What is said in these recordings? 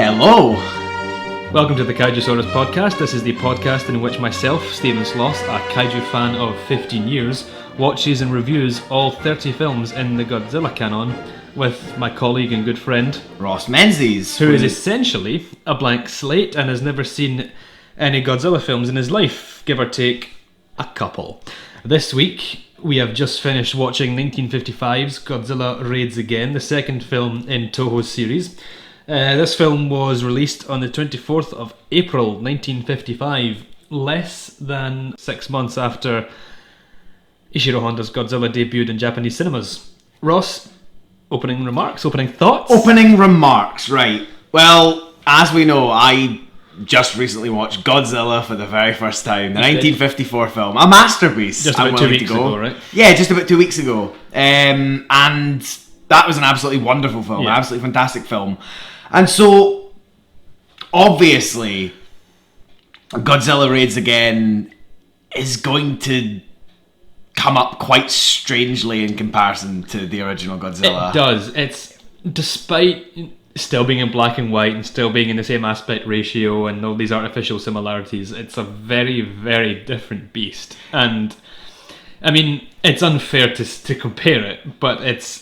Hello! Welcome to the Kaijusaurus Podcast. This is the podcast in which myself, Steven Sloss, a Kaiju fan of 15 years, watches and reviews all 30 films in the Godzilla canon with my colleague and good friend, Roz Menzies, who is essentially a blank slate and has never seen any Godzilla films in his life, give or take a couple. This week, we have just finished watching 1955's Godzilla Raids Again, the second film in Toho's series. This film was released on the 24th of April 1955, less than 6 months after Ishiro Honda's Godzilla debuted in Japanese cinemas. Ross, opening remarks, opening thoughts? Opening remarks, right. Well, as we know, I just recently watched Godzilla for the very first time, the 1954 film, a masterpiece. Just about 2 weeks ago, right? Yeah, just about 2 weeks ago. And that was an absolutely wonderful film, an absolutely fantastic film. And so, obviously, Godzilla Raids Again is going to come up quite strangely in comparison to the original Godzilla. It does. It's, despite still being in black and white and still being in the same aspect ratio and all these artificial similarities, it's a very, very different beast. And, I mean, it's unfair to compare it, but it's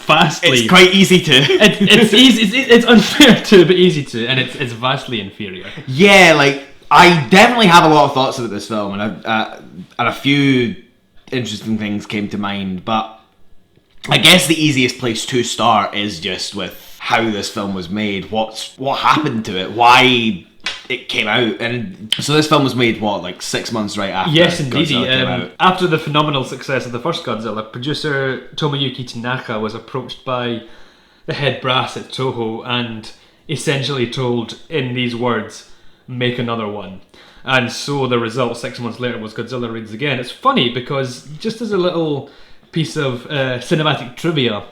vastly... It's quite easy to. It's easy. It's unfair to, but easy to, and it's vastly inferior. Yeah, like I definitely have a lot of thoughts about this film, and a few interesting things came to mind. But I guess the easiest place to start is just with how this film was made. What happened to it? Why it came out? And so this film was made, like 6 months right after? Yes, indeed. Godzilla came out. After the phenomenal success of the first Godzilla, producer Tomoyuki Tanaka was approached by the head brass at Toho and essentially told in these words, make another one. And so the result 6 months later was Godzilla Raids Again. It's funny because, just as a little piece of cinematic trivia,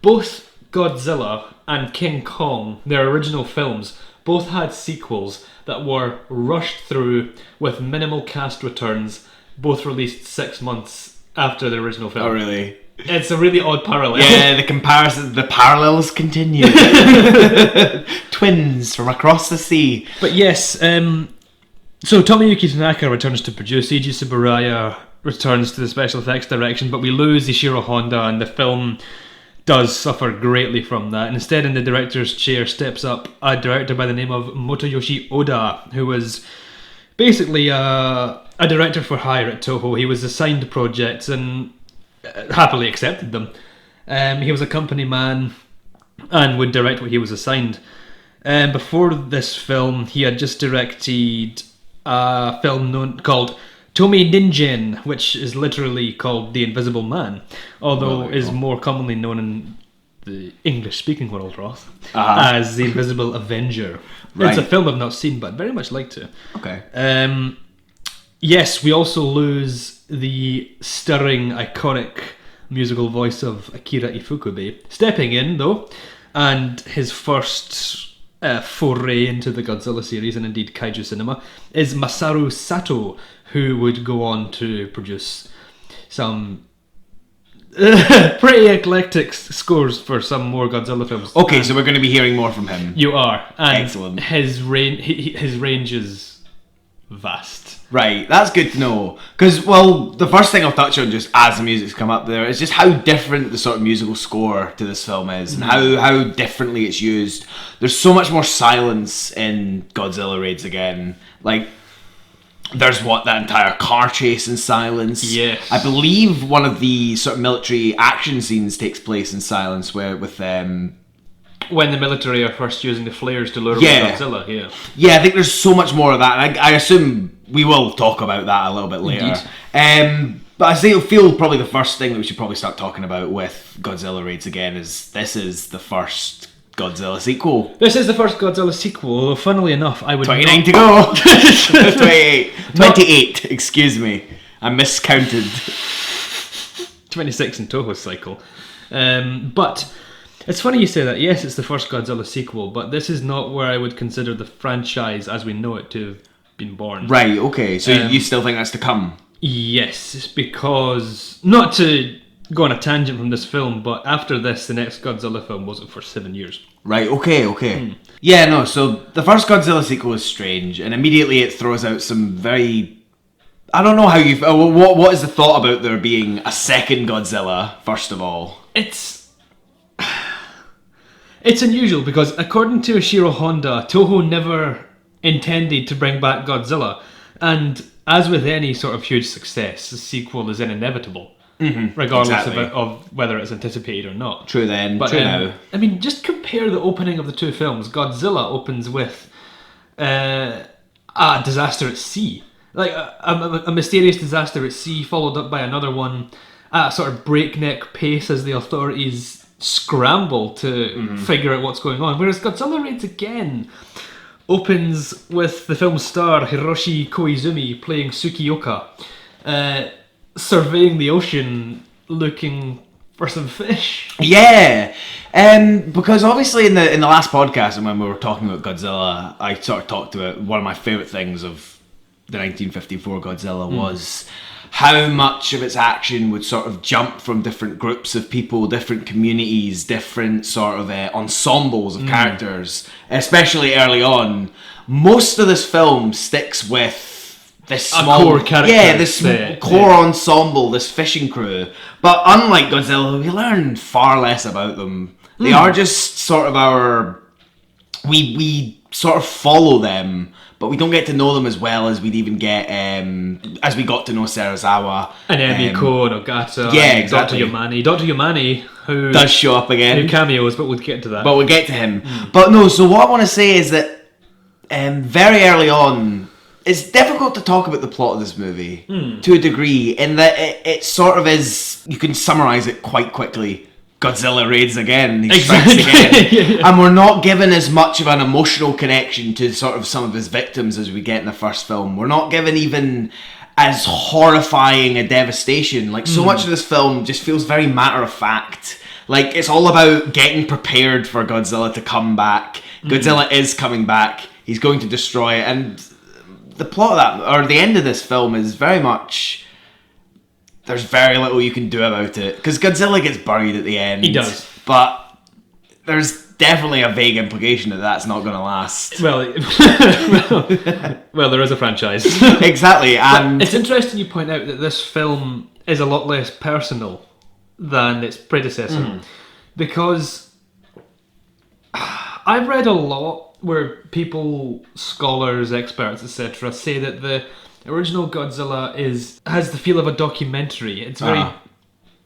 both Godzilla and King Kong, their original films, both had sequels that were rushed through with minimal cast returns, both released 6 months after the original film. Oh, really? It's a really odd parallel. Yeah, the parallels continue. Twins from across the sea. But yes, so Tomoyuki Tanaka returns to produce, Eiji Tsuburaya returns to the special effects direction, but we lose Ishiro Honda and the film does suffer greatly from that. Instead, in the director's chair steps up a director by the name of Motoyoshi Oda, who was basically a director for hire at Toho. He was assigned projects and happily accepted them. He was a company man and would direct what he was assigned. Before this film, he had just directed a film called Tomei Ningen, which is literally called The Invisible Man, although is more commonly known in the English-speaking world, Roth, as The Invisible Avenger. Right. It's a film I've not seen, but very much like to. Okay. Yes, we also lose the stirring, iconic musical voice of Akira Ifukube. Stepping in, though, and his first foray into the Godzilla series, and indeed Kaiju cinema, is Masaru Sato, who would go on to produce some pretty eclectic scores for some more Godzilla films. Okay, so we're going to be hearing more from him. You are. And excellent. His range is vast. Right, that's good to know. Because, well, the first thing I'll touch on just as the music's come up there is just how different the sort of musical score to this film is and how differently it's used. There's so much more silence in Godzilla Raids Again. Like, there's that entire car chase in silence. Yes. I believe one of the sort of military action scenes takes place in silence with when the military are first using the flares to lure away Godzilla, Yeah, I think there's so much more of that. And I assume we will talk about that a little bit later. But I feel probably the first thing that we should probably start talking about with Godzilla Raids Again is this is the first Godzilla sequel. This is the first Godzilla sequel, although funnily enough, I would 29 to go! 28. 28, excuse me. I miscounted. 26 in Toho's cycle. But it's funny you say that. Yes, it's the first Godzilla sequel, but this is not where I would consider the franchise as we know it to have been born. Right, okay. So you still think that's to come? Yes, because... Not to go on a tangent from this film, but after this, the next Godzilla film wasn't for 7 years. Right, okay. Yeah, no, so the first Godzilla sequel is strange, and immediately it throws out some very... I don't know how you... What is the thought about there being a second Godzilla, first of all? It's unusual, because according to Ishiro Honda, Toho never intended to bring back Godzilla, and as with any sort of huge success, the sequel is inevitable. Regardless of whether it's anticipated or not. True then, but, true now. I mean, just compare the opening of the two films. Godzilla opens with a disaster at sea. Like a mysterious disaster at sea, followed up by another one at a sort of breakneck pace as the authorities scramble to figure out what's going on. Whereas Godzilla Raids Again opens with the film's star Hiroshi Koizumi playing Tsukioka, surveying the ocean looking for some fish. Yeah, because obviously in the last podcast, and when we were talking about Godzilla, I sort of talked about one of my favourite things of the 1954 Godzilla was how much of its action would sort of jump from different groups of people, different communities, different sort of ensembles of characters, especially early on. Most of this film sticks with this small core character, this core ensemble, this fishing crew. But unlike Godzilla, we learn far less about them. They are just sort of we sort of follow them, but we don't get to know them as well as we'd even get as we got to know Serizawa and Emiko and Ogata. Yeah, exactly. Dr. Yamane, who does show up again. Who cameos, but we'll get to that. But we'll get to him. But no, so what I want to say is that very early on, it's difficult to talk about the plot of this movie to a degree, in that it sort of is, you can summarise it quite quickly. Godzilla Raids Again, he strikes again. And we're not given as much of an emotional connection to sort of some of his victims as we get in the first film. We're not given even as horrifying a devastation. Like, so much of this film just feels very matter of fact. Like, it's all about getting prepared for Godzilla to come back. Godzilla is coming back. He's going to destroy it. And the plot of that, or the end of this film, is very much... There's very little you can do about it. Because Godzilla gets buried at the end. He does. But there's definitely a vague implication that that's not going to last. Well, there is a franchise. Exactly. And but it's interesting you point out that this film is a lot less personal than its predecessor. Because I've read a lot where people, scholars, experts, etc., say that the original Godzilla has the feel of a documentary. It's very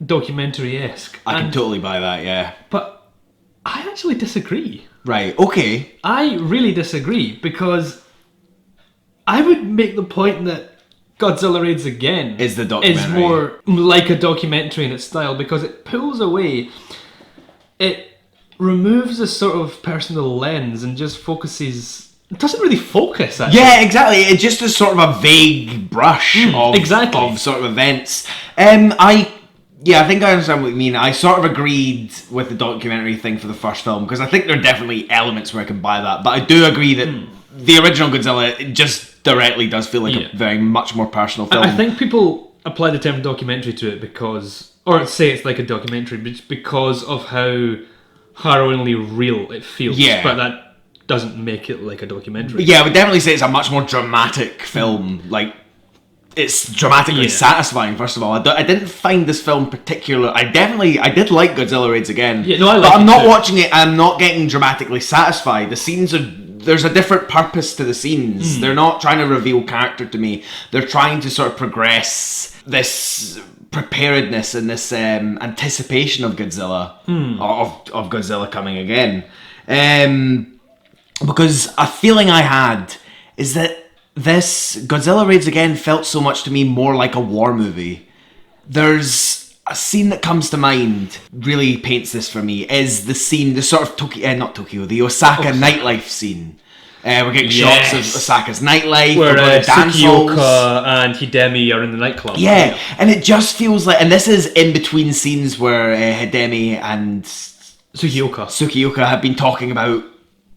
documentary-esque. I can totally buy that, yeah. But I actually disagree. Right, okay. I really disagree, because I would make the point that Godzilla Raids Again is the documentary. Is more like a documentary in its style, because it pulls away. It removes a sort of personal lens and just focuses... It doesn't really focus, actually. Yeah, exactly. It just is sort of a vague brush of sort of events. I think I understand what you mean. I sort of agreed with the documentary thing for the first film, because I think there are definitely elements where I can buy that. But I do agree that the original Godzilla, it just directly does feel like a very much more personal film. I think people apply the term documentary to it because, or say it's like a documentary, because of how harrowingly real it feels. Yeah. But that doesn't make it like a documentary. Yeah, I would definitely say it's a much more dramatic film. Like, it's dramatically satisfying, first of all. I didn't find this film particular... I did like Godzilla Raids Again. Yeah, no, I like but I'm it not too. watching it, I'm not getting dramatically satisfied. The scenes are... There's a different purpose to the scenes. They're not trying to reveal character to me. They're trying to sort of progress this preparedness and this anticipation of Godzilla. Of Godzilla coming again. Because a feeling I had is that this Godzilla Raids Again felt so much to me more like a war movie. There's a scene that comes to mind, really paints this for me, is the scene, the sort of the Osaka nightlife scene. We're getting shots of Osaka's nightlife, where dance halls. Tsukioka and Hidemi are in the nightclub. Yeah, and it just feels like, and this is in between scenes where Hidemi and Tsukioka have been talking about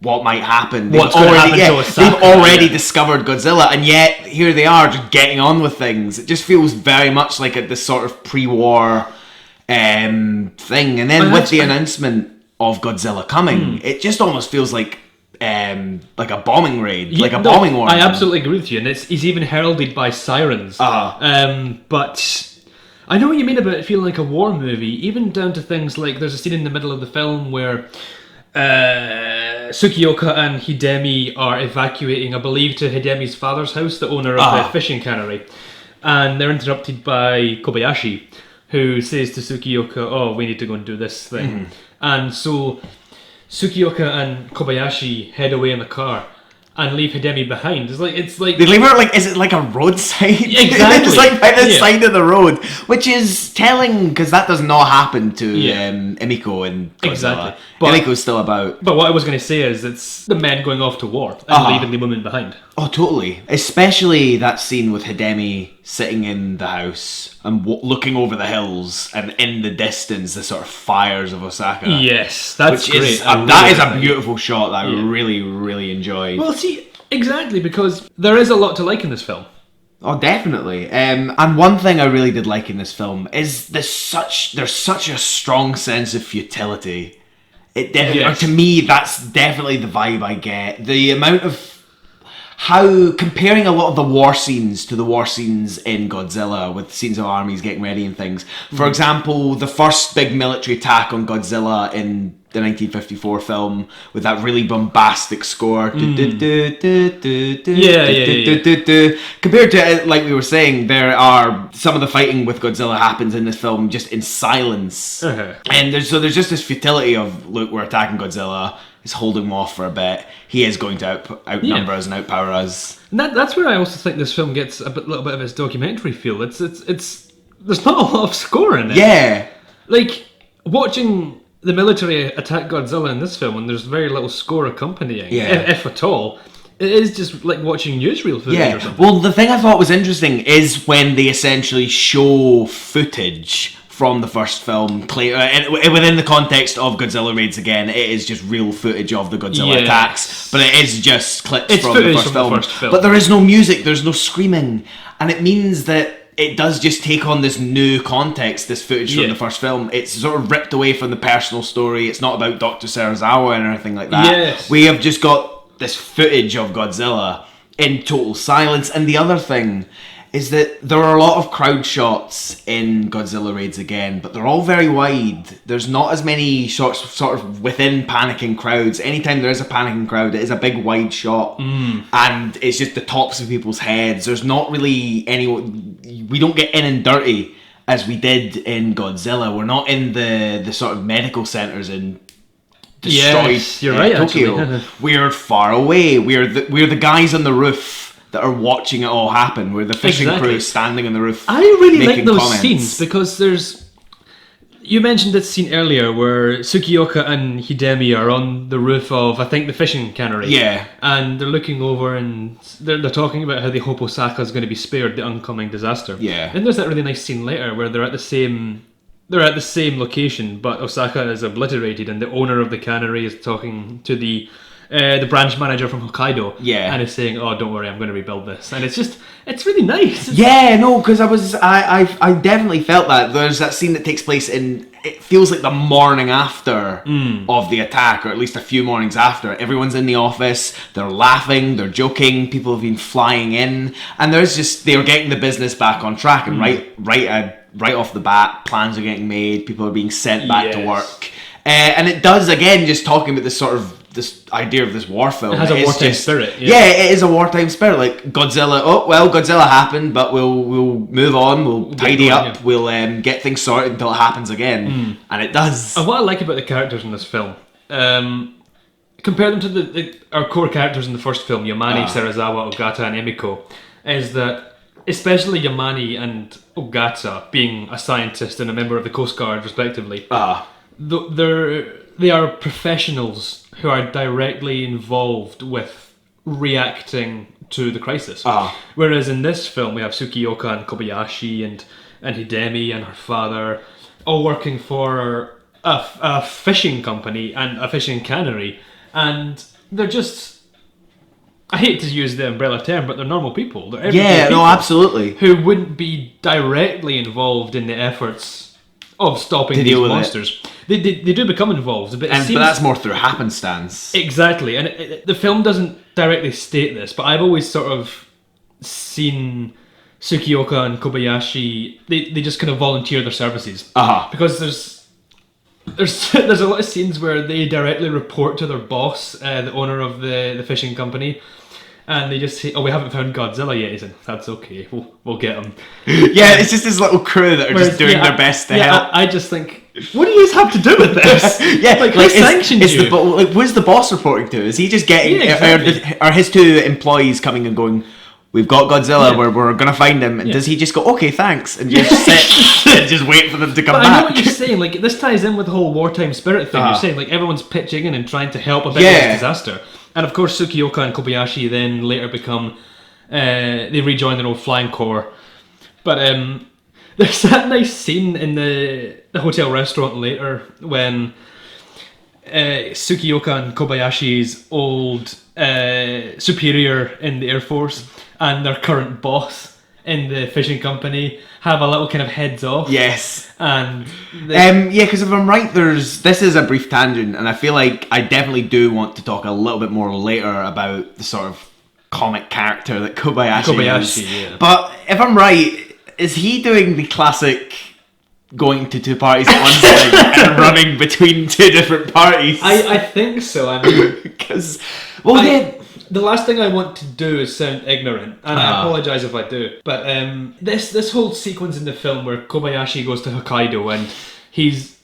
what might happen. They've already discovered Godzilla, and yet here they are just getting on with things. It just feels very much like this sort of pre-war thing. And then with the announcement of Godzilla coming, it just almost feels like a bombing raid, bombing warning. I absolutely agree with you, and he's even heralded by sirens. But I know what you mean about it feeling like a war movie, even down to things like there's a scene in the middle of the film where Tsukioka and Hidemi are evacuating, I believe, to Hidemi's father's house, the owner of the fishing cannery, and they're interrupted by Kobayashi, who says to Tsukioka, "Oh, we need to go and do this thing," and so Tsukioka and Kobayashi head away in the car and leave Hidemi behind. It's like they leave her is it like a roadside? Exactly. It's like by the side of the road, which is telling because that does not happen to Emiko in Godzilla. Exactly. Emiko's still about. But what I was going to say is it's the men going off to war and leaving the women behind. Oh, totally. Especially that scene with Hidemi sitting in the house and looking over the hills, and in the distance the sort of fires of Osaka. Yes, that's great. That is a beautiful shot that I really, really enjoyed. Well, see, exactly, because there is a lot to like in this film. Oh, definitely. And one thing I really did like in this film is there's such a strong sense of futility. To me, that's definitely the vibe I get. The amount of how comparing a lot of the war scenes to the war scenes in Godzilla, with scenes of armies getting ready and things. For example, the first big military attack on Godzilla in the 1954 film with that really bombastic score. Compared to, like we were saying, there are some of the fighting with Godzilla happens in this film just in silence. And there's just this futility of, look, we're attacking Godzilla. Is holding him off for a bit. He is going to outnumber us and outpower us. And that's where I also think this film gets a little bit of its documentary feel. It's there's not a lot of score in it. Yeah, like watching the military attack Godzilla in this film, and there's very little score accompanying, if at all. It is just like watching newsreel footage or something. Well, the thing I thought was interesting is when they essentially show footage from the first film, within the context of Godzilla Raids Again, it is just real footage of the Godzilla attacks, but it is just clips from the first film. But there is no music, there's no screaming, and it means that it does just take on this new context, this footage from the first film. It's sort of ripped away from the personal story. It's not about Dr. Serizawa or anything like that. Yes. We have just got this footage of Godzilla in total silence. And the other thing is that there are a lot of crowd shots in Godzilla Raids Again, but they're all very wide. There's not as many shots sort of within panicking crowds. Anytime there is a panicking crowd, it is a big wide shot, and it's just the tops of people's heads. There's not really we don't get in and dirty as we did in Godzilla. We're not in the sort of medical centers in destroyed Tokyo. We're far away. We're the guys on the roof that are watching it all happen. We're the fishing crew standing on the roof. I really like those comments. scenes because you mentioned this scene earlier where Tsukioka and Hidemi are on the roof of, I think, the fishing cannery. Yeah. And they're looking over and they're talking about how they hope Osaka's going to be spared the oncoming disaster. Yeah. And there's that really nice scene later where they're at the same location, but Osaka is obliterated, and the owner of the cannery is talking to the branch manager from Hokkaido, and is saying, "Oh, don't worry, I'm going to rebuild this," and it's really nice. Because I definitely felt that. There's that scene that takes place it feels like the morning after of the attack, or at least a few mornings after. Everyone's in the office, they're laughing, they're joking, people have been flying in, and they're getting the business back on track, and right off the bat, plans are getting made, people are being sent back to work, and it does, again, just talking about this idea of this war film. It has a wartime spirit. Yeah, it is a wartime spirit. Like Godzilla. Oh well, Godzilla happened, but we'll move on. We'll tidy up. Yeah. We'll get things sorted until it happens again, and it does. And what I like about the characters in this film, compare them to our core characters in the first film, Yamane, Serizawa, Ogata, and Emiko, is that especially Yamane and Ogata, being a scientist and a member of the Coast Guard, respectively, they are professionals who are directly involved with reacting to the crisis. Whereas in this film we have Tsukioka and Kobayashi and Hidemi and her father all working for a fishing company and a fishing cannery, and they're just, I hate to use the umbrella term, but they're normal people. They're everyday people absolutely. who wouldn't be directly involved in the efforts of stopping To these deal with monsters. They do become involved, but But that's more through happenstance. Exactly, and the film doesn't directly state this, but I've always sort of seen Tsukioka and Kobayashi, they just kind of volunteer their services. Because there's a lot of scenes where they directly report to their boss, the owner of the fishing company, and they just say, "Oh, we haven't found Godzilla yet." He said, "That's okay, we'll get him." Yeah, it's just this little crew that are just doing their best to help. I just think, what do you have to do with this? Who sanctioned you? Who's the boss reporting to? Is he just getting? Exactly. Are his two employees coming and going, "We've got Godzilla. We're gonna find him"? And does he just go, "Okay, thanks," and just sit and just wait for them to come back? I know what you're saying. Like, this ties in with the whole wartime spirit thing. You're saying, like, everyone's pitching in and trying to help a bit with this disaster. And of course, Tsukioka and Kobayashi then later become they rejoin their old flying corps. But there's that nice scene in the hotel restaurant later when Tsukioka and Kobayashi's old superior in the Air Force and their current boss in the fishing company have a little kind of heads off. Yes. And because if I'm right, this is a brief tangent, and I feel like I definitely do want to talk a little bit more later about the sort of comic character that Kobayashi is. Yeah. But if I'm right, is he doing the classic going to two parties at once thing and running between two different parties? I think so. I mean, because the last thing I want to do is sound ignorant, and I apologise if I do. But this whole sequence in the film where Kobayashi goes to Hokkaido and he's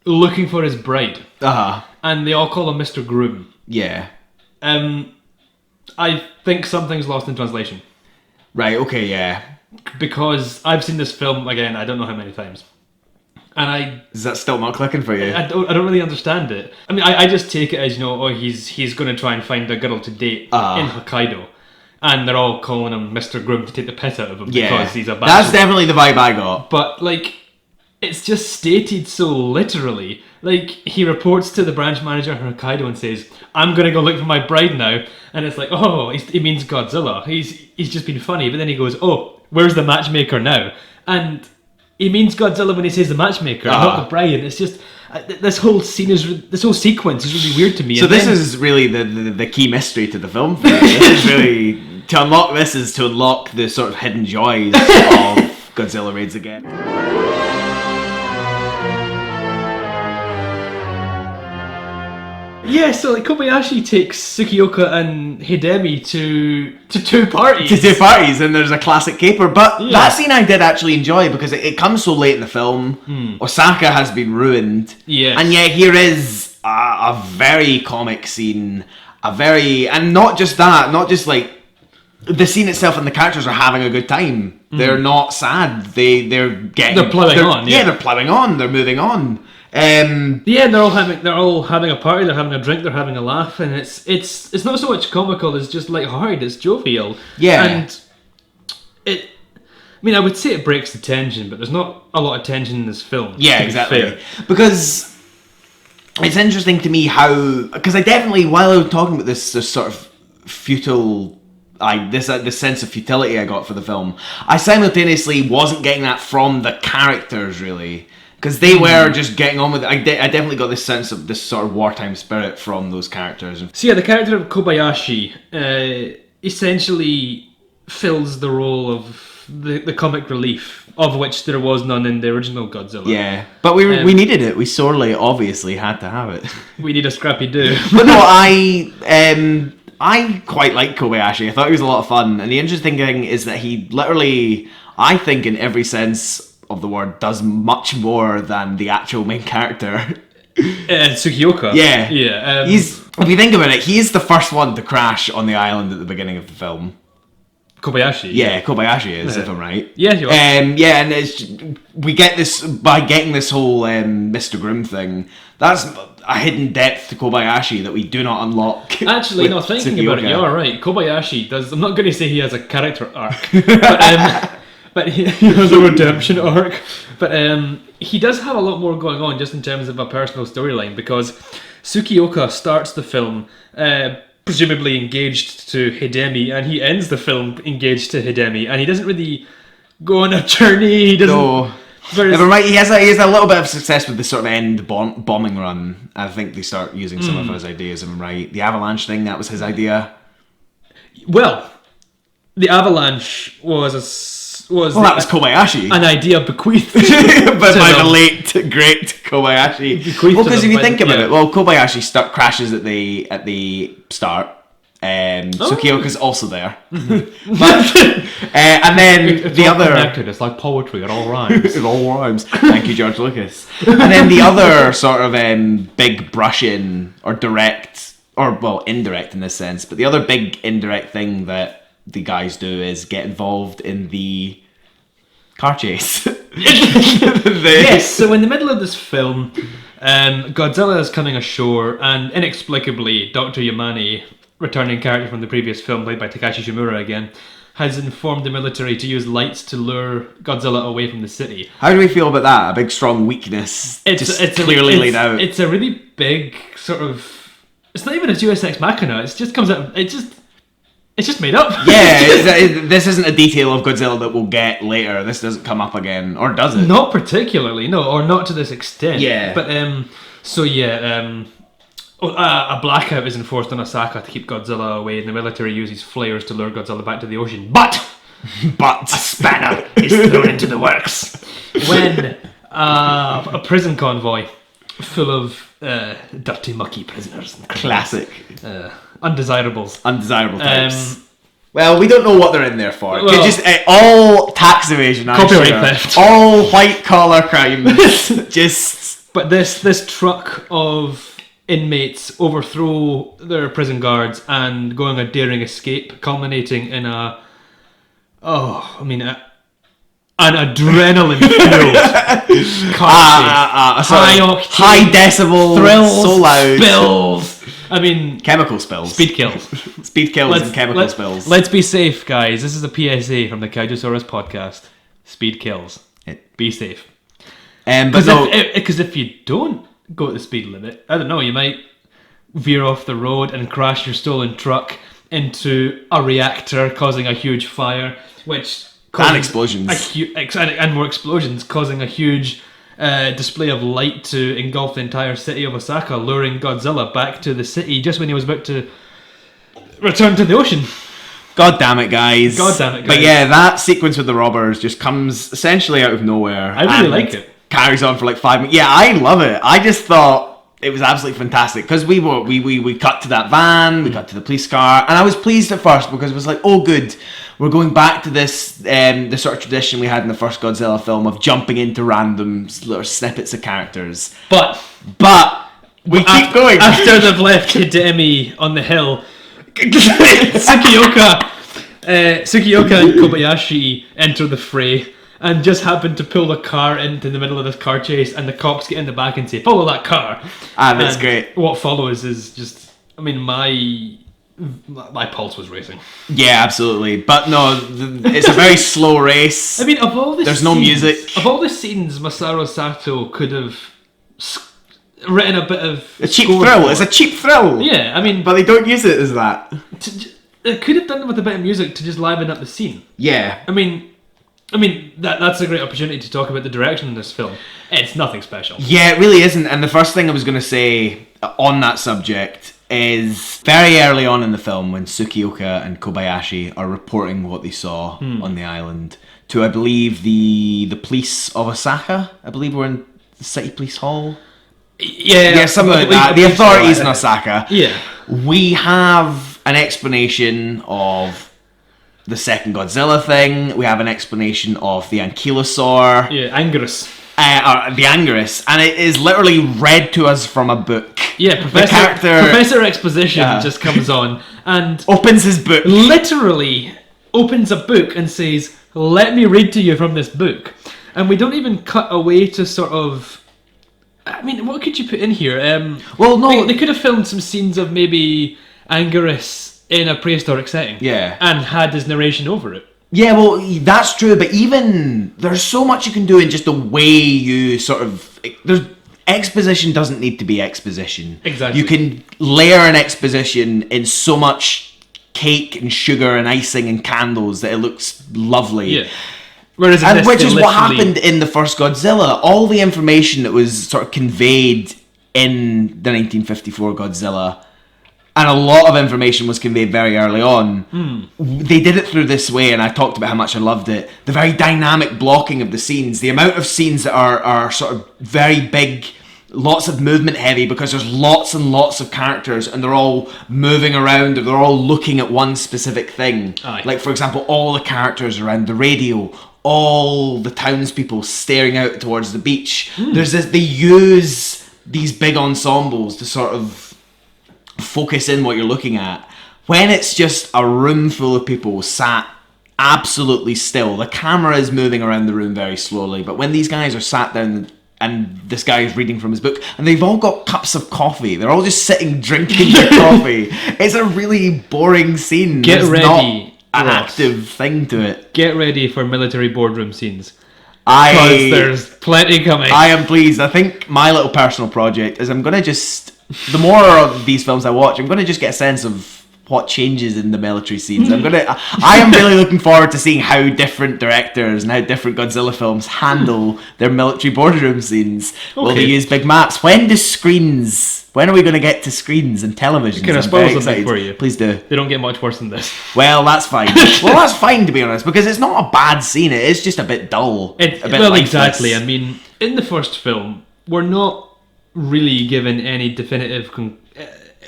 looking for his bride, and they all call him Mr. Groom. Yeah. I think something's lost in translation. Right. Okay. Yeah. Because I've seen this film again, I don't know how many times. And is that still not clicking for you? I don't really understand it. I mean, I just take it as, he's going to try and find a girl to date in Hokkaido, and they're all calling him Mr. Groom to take the piss out of him because he's a bachelor. That's definitely the vibe I got. But like, it's just stated so literally. Like, he reports to the branch manager in Hokkaido and says, "I'm going to go look for my bride now," and it's like, oh, he means Godzilla. He's just been funny, but then he goes, "Oh, where's the matchmaker now?" And he means Godzilla when he says the matchmaker, not the bride. And it's just this whole sequence is really weird to me. So this is really the key mystery to the film. For me. This is really to unlock. This is to unlock the sort of hidden joys of Godzilla Raids Again. Yeah, so like Kobayashi takes Tsukioka and Hidemi to two parties. To two parties, and there's a classic caper. But that scene I did actually enjoy because it comes so late in the film. Osaka has been ruined. Yes. And yet here is a very comic scene. And not just that, not just like the scene itself and the characters are having a good time. They're not sad. They're plowing on. Yeah, they're plowing on. They're moving on. They're all having a party, they're having a drink, they're having a laugh, and it's not so much comical as just lighthearted, it's jovial. Yeah. And I would say it breaks the tension, but there's not a lot of tension in this film. Yeah, exactly. Because it's interesting to me because I definitely, while I was talking about this sort of futile, this sense of futility I got for the film, I simultaneously wasn't getting that from the characters really. Because they were just getting on with it. I definitely got this sense of this sort of wartime spirit from those characters. So yeah, the character of Kobayashi essentially fills the role of the comic relief, of which there was none in the original Godzilla. Yeah, but we needed it. We sorely, obviously, had to have it. We need a scrappy do. But no, I quite like Kobayashi. I thought he was a lot of fun. And the interesting thing is that he literally, I think in every sense of the word, does much more than the actual main character. Tsukioka. Yeah. Yeah. If you think about it, he's the first one to crash on the island at the beginning of the film. Kobayashi. Yeah, Kobayashi is, if I'm right. Yeah, you are. And we get this, by getting this whole Mr. Groom thing, that's a hidden depth to Kobayashi that we do not unlock. Actually, no, thinking Tsukioka. about it, you're right. Kobayashi does, I'm not going to say he has a character arc, but he has a redemption arc. But he does have a lot more going on just in terms of a personal storyline, because Tsukioka starts the film presumably engaged to Hidemi, and he ends the film engaged to Hidemi, and he doesn't really go on a journey. He doesn't. No. Never mind. He has a little bit of success with the sort of end bombing run. I think they start using some of his ideas. If I'm right, the avalanche thing, that was his idea. Well, the avalanche was that was Kobayashi. An idea bequeathed but by the late great Kobayashi. Well, because if you think about it, Kobayashi crashes at the start. Sukioka's also there. But, and then the other... connected. It's like poetry, it all rhymes. It all rhymes. Thank you, George Lucas. And then the other sort of big brush-in, or direct, or, well, indirect in this sense, but the other big indirect thing that the guys do is get involved in the car chase. Yes, so in the middle of this film, Godzilla is coming ashore, and inexplicably, Dr. Yamane, returning character from the previous film, played by Takashi Shimura again, has informed the military to use lights to lure Godzilla away from the city. How do we feel about that? A big strong weakness it's clearly laid out. It's a really big sort of... It's not even a Deus Ex Machina, it just comes out... It's just made up. Yeah, this isn't a detail of Godzilla that we'll get later. This doesn't come up again, or does it? Not particularly, no, or not to this extent. Yeah. But, a blackout is enforced on Osaka to keep Godzilla away, and the military uses flares to lure Godzilla back to the ocean. But a spanner is thrown into the works when a prison convoy full of dirty, mucky prisoners. Classic. Undesirables. Undesirable types. Well, we don't know what they're in there for. Well, just all tax evasion, copyright theft, all white collar crimes. But this truck of inmates overthrow their prison guards and go on a daring escape, culminating in an adrenaline-fueled car chase. High decibel, thrills, so loud. Spills. Chemical spills. Speed kills. Speed kills and chemical spills. Let's be safe, guys. This is a PSA from the Kaijusaurus Podcast. Speed kills. Be safe. Because if you don't go at the speed limit, I don't know, you might veer off the road and crash your stolen truck into a reactor, causing a huge fire, and explosions. And more explosions, causing a huge display of light to engulf the entire city of Osaka, luring Godzilla back to the city just when he was about to return to the ocean. God damn it, guys. But yeah, that sequence with the robbers just comes essentially out of nowhere. I really like it. Carries on for like 5 minutes. Yeah, I love it. I just thought it was absolutely fantastic because we cut to that van, we cut to the police car, and I was pleased at first because it was like, oh good, we're going back to this the sort of tradition we had in the first Godzilla film of jumping into random little snippets of characters. But we keep going. After they've left Hidemi on the hill, Sukioka and Kobayashi enter the fray and just happen to pull a car into the middle of this car chase, and the cops get in the back and say, follow that car. That's great. What follows is just, my pulse was racing. Yeah, absolutely. But no, it's a very slow race. Of all the There's no music. Of all the scenes, Masaru Sato could have written a bit of a cheap thrill. It's a cheap thrill. Yeah, but they don't use it as that. They could have done it with a bit of music to just liven up the scene. Yeah. That's a great opportunity to talk about the direction in this film. It's nothing special. Yeah, it really isn't. And the first thing I was going to say on that subject is very early on in the film when Sukioka and Kobayashi are reporting what they saw on the island to, I believe, the police of Osaka. I believe we're in the city police hall. Yeah, something like that. The authorities in Osaka. Yeah. We have an explanation of the second Godzilla thing. We have an explanation of the Ankylosaur. Yeah, Anguirus. The Anguirus. And it is literally read to us from a book. Yeah, Professor Exposition just comes on and opens his book. Literally opens a book and says, let me read to you from this book. And we don't even cut away to sort of... what could you put in here? They could have filmed some scenes of maybe Anguirus in a prehistoric setting. Yeah. And had his narration over it. Yeah, well, that's true, but even there's so much you can do in just the way you sort of... Exposition doesn't need to be exposition. Exactly. You can layer an exposition in so much cake and sugar and icing and candles that it looks lovely. Yeah. Whereas in this, which they is what literally- happened in the first Godzilla. All the information that was sort of conveyed in the 1954 Godzilla, and a lot of information was conveyed very early on. They did it through this way, and I talked about how much I loved it. The very dynamic blocking of the scenes, the amount of scenes that are sort of very big, lots of movement heavy, because there's lots and lots of characters, and they're all moving around, or they're all looking at one specific thing. Aye. Like, for example, all the characters around the radio, all the townspeople staring out towards the beach. There's this, they use these big ensembles to sort of focus in what you're looking at. When it's just a room full of people sat absolutely still, the camera is moving around the room very slowly, but when these guys are sat down and this guy is reading from his book, and they've all got cups of coffee, they're all just sitting drinking their coffee, it's a really boring scene. Get There's ready, not an Ross. active thing to it. Get ready for military boardroom scenes. Because there's plenty coming. I am pleased. I think my little personal project is I'm going to just, the more of these films I watch, I'm going to just get a sense of what changes in the military scenes. I am really looking forward to seeing how different directors and how different Godzilla films handle their military boardroom scenes. Will they Okay. use big maps? When are we going to get to screens and television? Can I I'm spoil very something excited. for you? Please do. They don't get much worse than this. Well, that's fine. Well, that's fine, to be honest, because it's not a bad scene. It is just a bit dull. A bit lifeless. Exactly. I mean, in the first film, we're not really given any definitive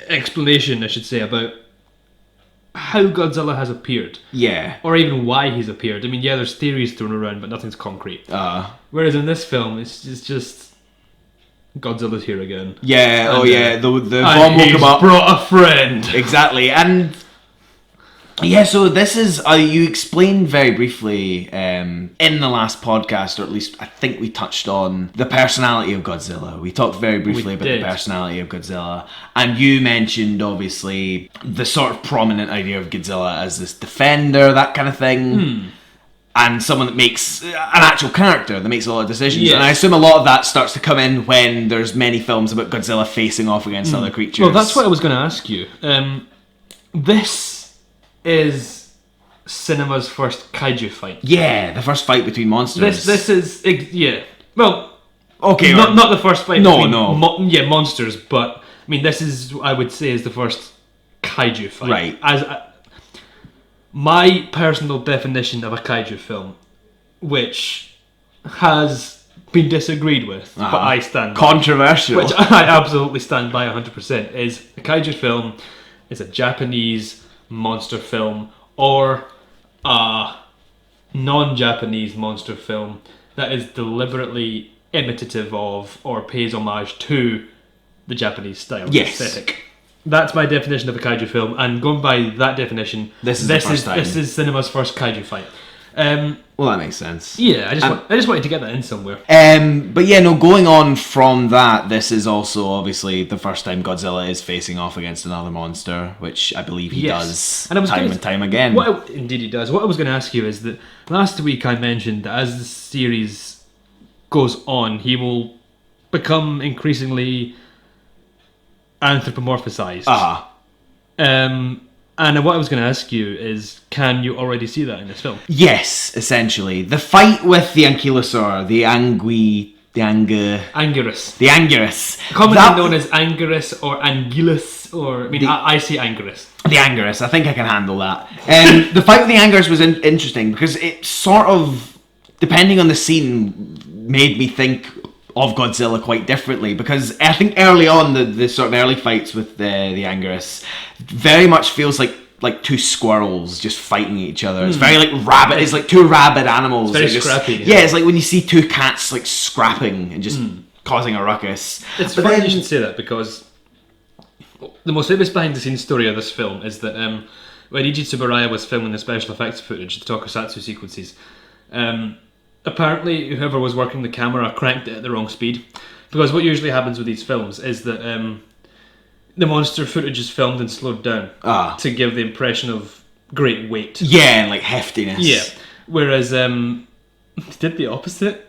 explanation, I should say, about how Godzilla has appeared. Yeah. Or even why he's appeared. I mean, yeah, there's theories thrown around, but nothing's concrete. Whereas in this film, it's just Godzilla's here again. Yeah, And, the bomb will come up. Brought a friend. Exactly, and yeah, so this is, you explained very briefly in the last podcast, or at least I think we touched on the personality of Godzilla. We talked very briefly about the personality of Godzilla, and you mentioned, obviously, the sort of prominent idea of Godzilla as this defender, that kind of thing. And someone that makes an actual character that makes a lot of decisions. Yes. And I assume a lot of that starts to come in when there's many films about Godzilla facing off against other creatures. Well, that's what I was going to ask you. This is cinema's first kaiju fight. Yeah, the first fight between monsters. This is yeah. Well, okay, not the first fight. No, between no. Monsters. But I mean, this is, I would say, is the first kaiju fight. Right. As my personal definition of a kaiju film, which has been disagreed with, but I stand by, controversial. which I absolutely stand by 100%, is a kaiju film is a Japanese monster film or a non-Japanese monster film that is deliberately imitative of or pays homage to the Japanese style aesthetic. That's my definition of a kaiju film, and going by that definition, this is cinema's first kaiju fight. Well, that makes sense. Yeah, I just wanted to get that in somewhere. But yeah, no, going on from that, this is also obviously the first time Godzilla is facing off against another monster, which I believe he does time and time again. Indeed he does. What I was going to ask you is that last week I mentioned that as the series goes on, he will become increasingly anthropomorphized. And what I was going to ask you is, can you already see that in this film? Yes, essentially. The fight with the Ankylosaur, the Anguirus. Commonly known as Anguirus or Anguilus, or, I mean, I say Anguirus. The Anguirus, I think I can handle that. The fight with the Anguirus was interesting, because it sort of, depending on the scene, made me think of Godzilla quite differently, because I think early on the sort of early fights with the Anguirus very much feels like two squirrels just fighting each other. It's very like rabbit. It's like two rabid animals. It's very scrappy. Yeah, it's like when you see two cats like scrapping and just causing a ruckus. It's funny you should say that, because the most famous behind the scenes story of this film is that when Eiji Tsuburaya was filming the special effects footage, the Tokusatsu sequences, apparently whoever was working the camera cranked it at the wrong speed, because what usually happens with these films is that the monster footage is filmed and slowed down to give the impression of great weight. Yeah, and like heftiness. Yeah, whereas they did the opposite.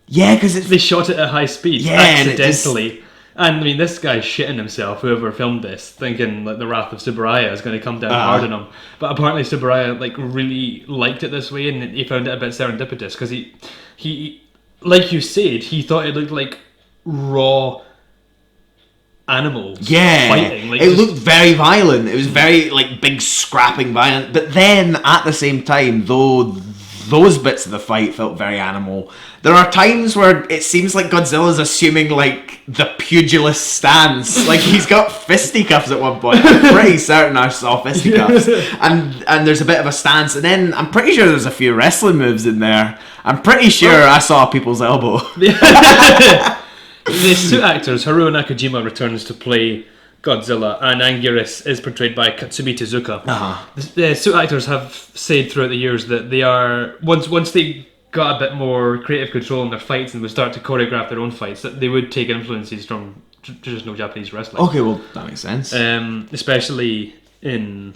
Yeah, because they shot it at high speed accidentally, And I mean, this guy's shitting himself, whoever filmed this, thinking like the wrath of Tsuburaya is going to come down hard on him. But apparently Tsuburaya like really liked it this way, and he found it a bit serendipitous because he, like you said, he thought it looked like raw animals fighting. Like, it looked very violent. It was very like big scrapping violent. But then at the same time, though those bits of the fight felt very animal, there are times where it seems like Godzilla's assuming like the pugilist stance. Like he's got fisticuffs at one point. I'm pretty certain I saw fisticuffs. And there's a bit of a stance, and then I'm pretty sure there's a few wrestling moves in there. I'm pretty sure I saw people's elbow. The suit actors, Hiro Nakajima returns to play Godzilla, and Anguirus is portrayed by Katsumi Tezuka. The suit actors have said throughout the years that they are, once they got a bit more creative control in their fights and would start to choreograph their own fights, that they would take influences from traditional Japanese wrestling. Okay, well, that makes sense. Especially in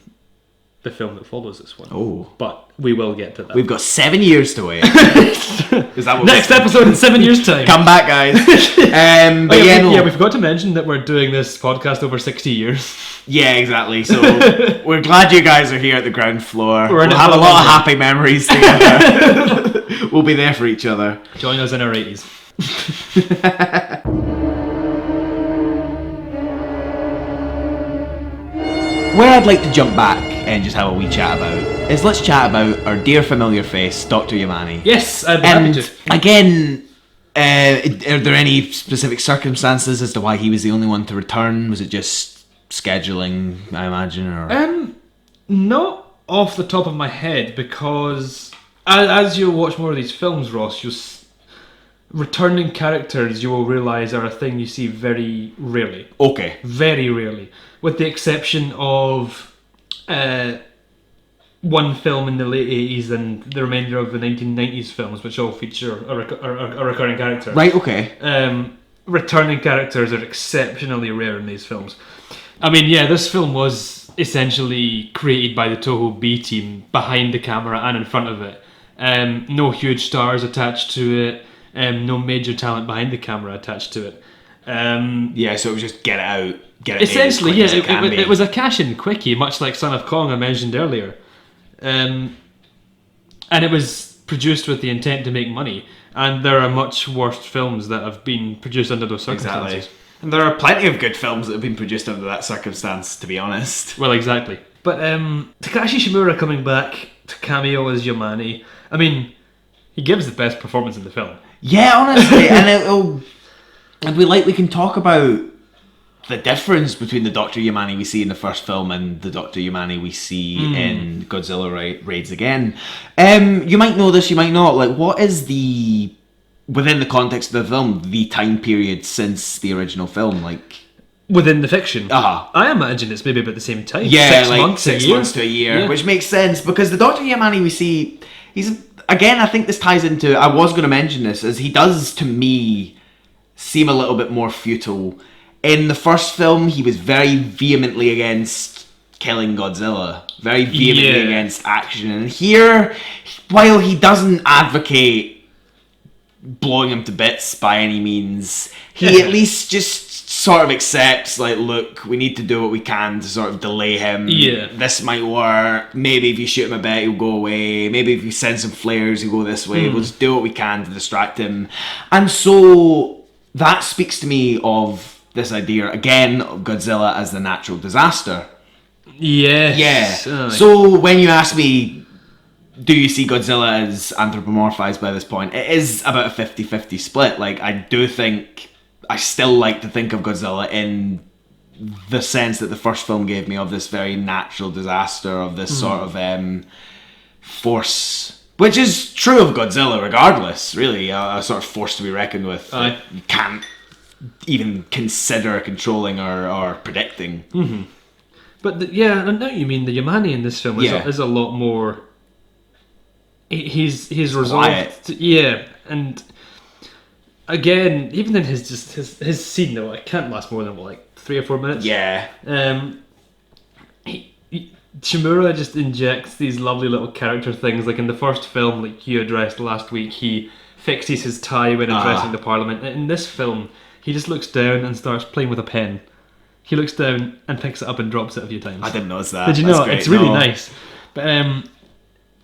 the film that follows this one. Oh. But we will get to that. We've got 7 years to wait. Is that what next episode in 7 years' time. Come back, guys. We forgot to mention that we're doing this podcast over 60 years. Yeah, exactly. So we're glad you guys are here at the ground floor. We'll have a for lot of happy memories together. We'll be there for each other. Join us in our 80s. Where I'd like to jump back and just have a wee chat about is, let's chat about our dear familiar face, Dr. Yamane. Yes, I'd be happy to. Again, are there any specific circumstances as to why he was the only one to return? Was it just scheduling, I imagine? Or not off the top of my head, because as you watch more of these films, Ross, returning characters you will realise are a thing you see very rarely. Okay. Very rarely. With the exception of one film in the late 80s and the remainder of the 1990s films, which all feature a recurring character. Right, okay. Returning characters are exceptionally rare in these films. I mean, yeah, this film was essentially created by the Toho B team behind the camera and in front of it. No huge stars attached to it. No major talent behind the camera attached to it. So it was just get it out. Essentially, yeah, it was a cash-in quickie, much like Son of Kong I mentioned earlier. And it was produced with the intent to make money. And there are much worse films that have been produced under those circumstances. Exactly. And there are plenty of good films that have been produced under that circumstance, to be honest. Well, exactly. But Takashi Shimura coming back to cameo as Yamane, I mean, he gives the best performance in the film. Yeah, honestly. And we can talk about the difference between the Dr. Yamane we see in the first film and the Dr. Yamane we see in Godzilla Raids Again. You might know this, you might not. Like, what is within the context of the film, the time period since the original film? Like, within the fiction? I imagine it's maybe about the same time. Yeah, 6 months to a year, yeah. Which makes sense, because the Dr. Yamane we see, again, I think this ties into, I was going to mention this, as he does, to me, seem a little bit more futile. In the first film, he was very vehemently against killing Godzilla, very vehemently against action. And here, while he doesn't advocate blowing him to bits by any means, he at least just sort of accepts, like, look, we need to do what we can to sort of delay him. Yeah. This might work. Maybe if you shoot him a bit, he'll go away. Maybe if you send some flares, he'll go this way. We'll just do what we can to distract him. And so that speaks to me of this idea, again, of Godzilla as the natural disaster. Yes. Yeah. So when you ask me, do you see Godzilla as anthropomorphized by this point? It is about a 50-50 split. Like, I still like to think of Godzilla in the sense that the first film gave me of this very natural disaster, of this sort of force, which is true of Godzilla regardless, really, a sort of force to be reckoned with. You can't even consider controlling or predicting. Mm-hmm. But I know what you mean. The Yamane in this film is a lot more. He's resolved. And again, even in his scene though, it can't last more than 3 or 4 minutes. Yeah. Shimura just injects these lovely little character things. Like in the first film, like you addressed last week, he fixes his tie when addressing the Parliament. In this film, he just looks down and starts playing with a pen. He looks down and picks it up and drops it a few times. I didn't notice that. Did you That's know? great. It's really No. nice. But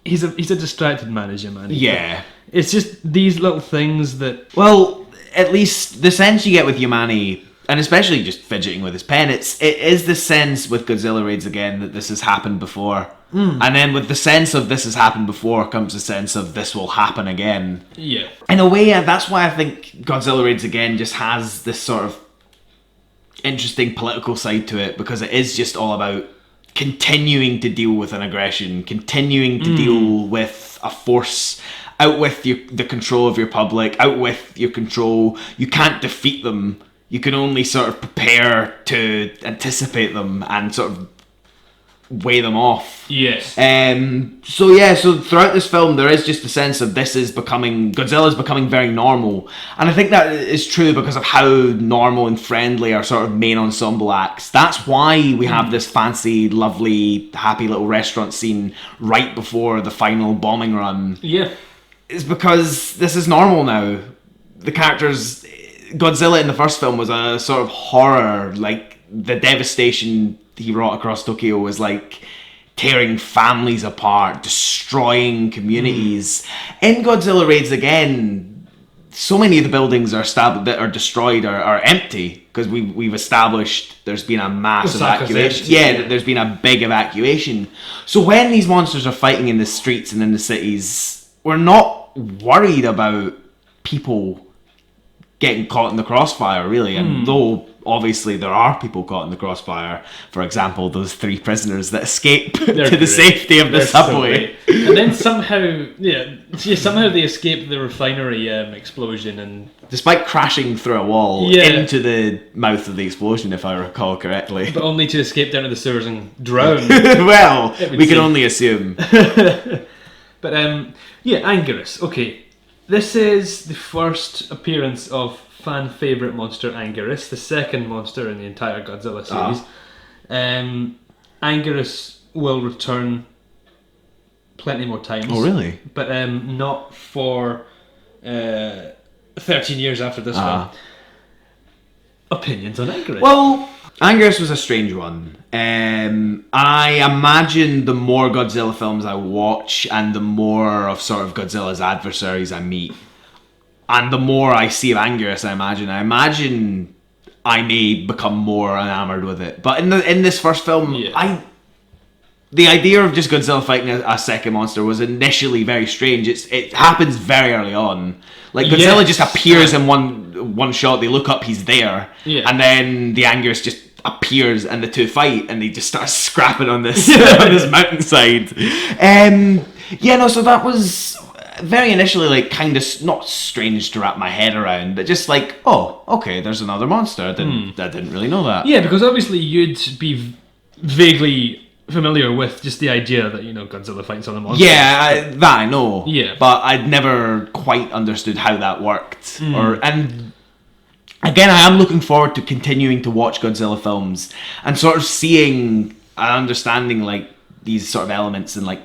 he's a distracted manager, man. Yeah. It's just these little things that... Well, at least the sense you get with Yamane, and especially just fidgeting with his pen, it is the sense with Godzilla Raids Again that this has happened before. And then with the sense of this has happened before comes the sense of this will happen again. Yeah. In a way, that's why I think Godzilla Raids Again just has this sort of interesting political side to it, because it is just all about continuing to deal with an aggression, continuing to deal with a force, out with the control of your public, out with your control. You can't defeat them. You can only sort of prepare to anticipate them and sort of weigh them off. Yes. So throughout this film there is just a sense of Godzilla's becoming very normal, and I think that is true because of how normal and friendly our sort of main ensemble acts. That's why we have this fancy, lovely, happy little restaurant scene right before the final bombing run. Yeah. It's because this is normal now. The characters, Godzilla in the first film was a sort of horror, like the devastation he wrought across Tokyo was like tearing families apart, destroying communities. In Godzilla Raids Again, so many of the buildings that are destroyed are empty, because we've established there's been a mass evacuation. There's been a big evacuation. So when these monsters are fighting in the streets and in the cities, we're not worried about people getting caught in the crossfire, really. And though obviously there are people caught in the crossfire, for example, those 3 prisoners that escape to the safety of the subway. So and then somehow they escape the refinery explosion, and despite crashing through a wall into the mouth of the explosion, if I recall correctly. But only to escape down to the sewers and drown. Well, we can only assume. But Anguirus. Okay, this is the first appearance of fan favourite monster Anguirus, the second monster in the entire Godzilla series. Anguirus will return plenty more times. Oh, really? But not for 13 years after this one. Opinions on Anguirus? Well, Anguirus was a strange one. I imagine the more Godzilla films I watch and the more of sort of Godzilla's adversaries I meet, and the more I see of Anguirus, I imagine I may become more enamored with it. But in this first film, the idea of just Godzilla fighting a second monster was initially very strange. It happens very early on. Like Godzilla just appears in one shot. They look up, he's there, and then the Anguirus just appears and the two fight, and they just start scrapping on this on this mountainside. So that was very initially like kind of not strange to wrap my head around, but just like, oh, okay, there's another monster. I didn't really know that. Yeah, because obviously you'd be vaguely familiar with just the idea that, Godzilla fights other monsters. Yeah, that I know. Yeah. But I'd never quite understood how that worked. And again, I am looking forward to continuing to watch Godzilla films and sort of seeing and understanding like these sort of elements and like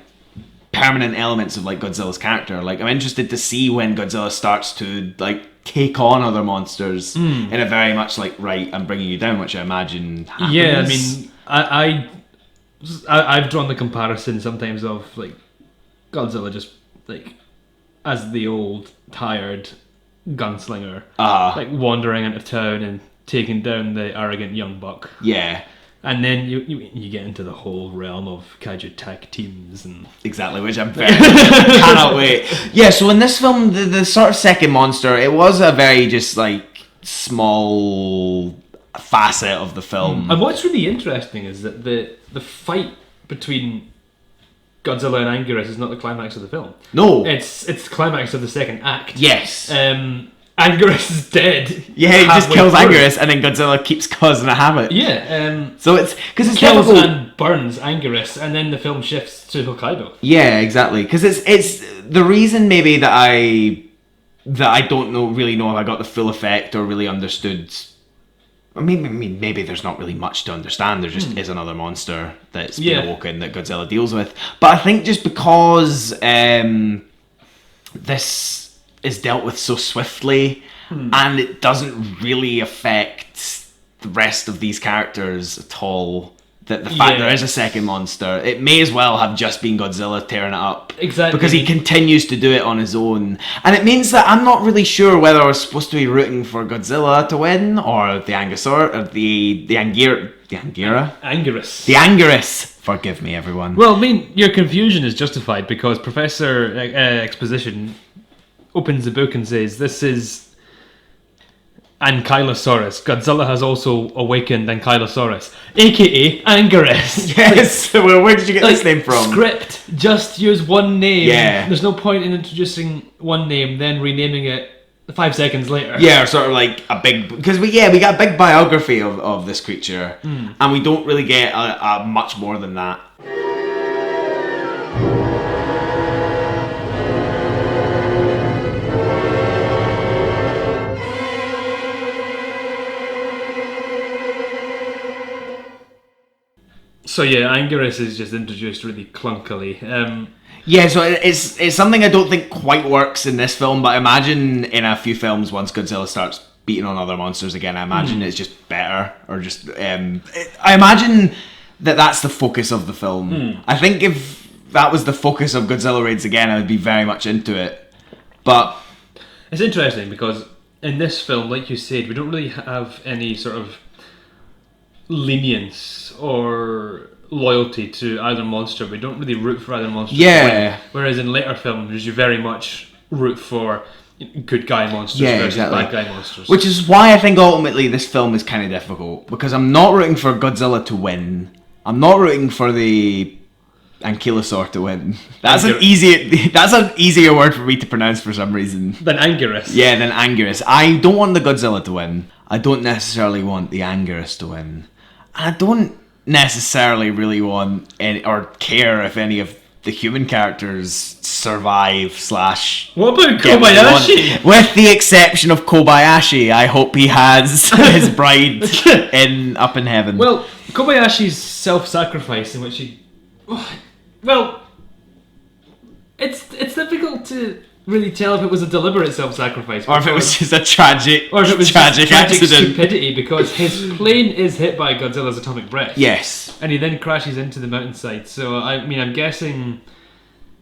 permanent elements of like Godzilla's character. Like, I'm interested to see when Godzilla starts to like take on other monsters in a very much like, right, I'm bringing you down, which I imagine happens. Yeah, I mean, I've drawn the comparison sometimes of like Godzilla just like as the old tired gunslinger, like wandering into town and taking down the arrogant young buck. Yeah. And then you get into the whole realm of kaiju tag teams and exactly, which I'm very cannot wait. Yeah, so in this film, the sort of second monster, it was a very just like small facet of the film. And what's really interesting is that the fight between Godzilla and Anguirus is not the climax of the film. No, it's the climax of the second act. Yes. Anguirus is dead. Yeah, he just kills Anguirus, and then Godzilla keeps causing a havoc. Yeah. So it's because it's kills difficult. And burns Anguirus, and then the film shifts to Hokkaido. Yeah, exactly. Because it's the reason maybe that I don't really know if I got the full effect or really understood. I mean, maybe there's not really much to understand. There just is another monster that's been awoken that Godzilla deals with. But I think just because this is dealt with so swiftly and it doesn't really affect the rest of these characters at all. The fact there is a second monster, it may as well have just been Godzilla tearing it up. Exactly. Because he continues to do it on his own. And it means that I'm not really sure whether I was supposed to be rooting for Godzilla to win, or the Anguirus, or the Anguirus. Anguirus. The Anguirus. Forgive me, everyone. Well, I mean, your confusion is justified because Professor Exposition opens the book and says, this is Ankylosaurus. Godzilla has also awakened Ankylosaurus, aka Anguirus. Yes. Well, where did you get this name from? Script. Just use one name. Yeah. There's no point in introducing one name then renaming it 5 seconds later. Yeah, or sort of like a big, because we got a big biography of this creature, and we don't really get a much more than that. So yeah, Anguirus is just introduced really clunkily. Yeah, so it's something I don't think quite works in this film, but I imagine in a few films, once Godzilla starts beating on other monsters again, I imagine it's just better, or just... I imagine that's the focus of the film. I think if that was the focus of Godzilla Raids Again, I would be very much into it. But... It's interesting, because in this film, like you said, we don't really have any sort of lenience or loyalty to either monster. We don't really root for either monster. Yeah. Whereas in later films, you very much root for good guy monsters versus bad guy monsters. Which is why I think ultimately this film is kind of difficult, because I'm not rooting for Godzilla to win. I'm not rooting for the Ankylosaur to win. That's an easier word for me to pronounce for some reason. Than Anguirus. Yeah, than Anguirus. I don't want the Godzilla to win. I don't necessarily want the Anguirus to win. And I don't necessarily really want or care if any of the human characters survive / What about Kobayashi? With the exception of Kobayashi, I hope he has his bride up in heaven. Well, Kobayashi's self-sacrifice, in which he... Well, it's difficult to really tell if it was a deliberate self-sacrifice, or if it was just a tragic tragic accident. Stupidity, because his plane is hit by Godzilla's atomic breath. Yes, and he then crashes into the mountainside. So I mean, I'm guessing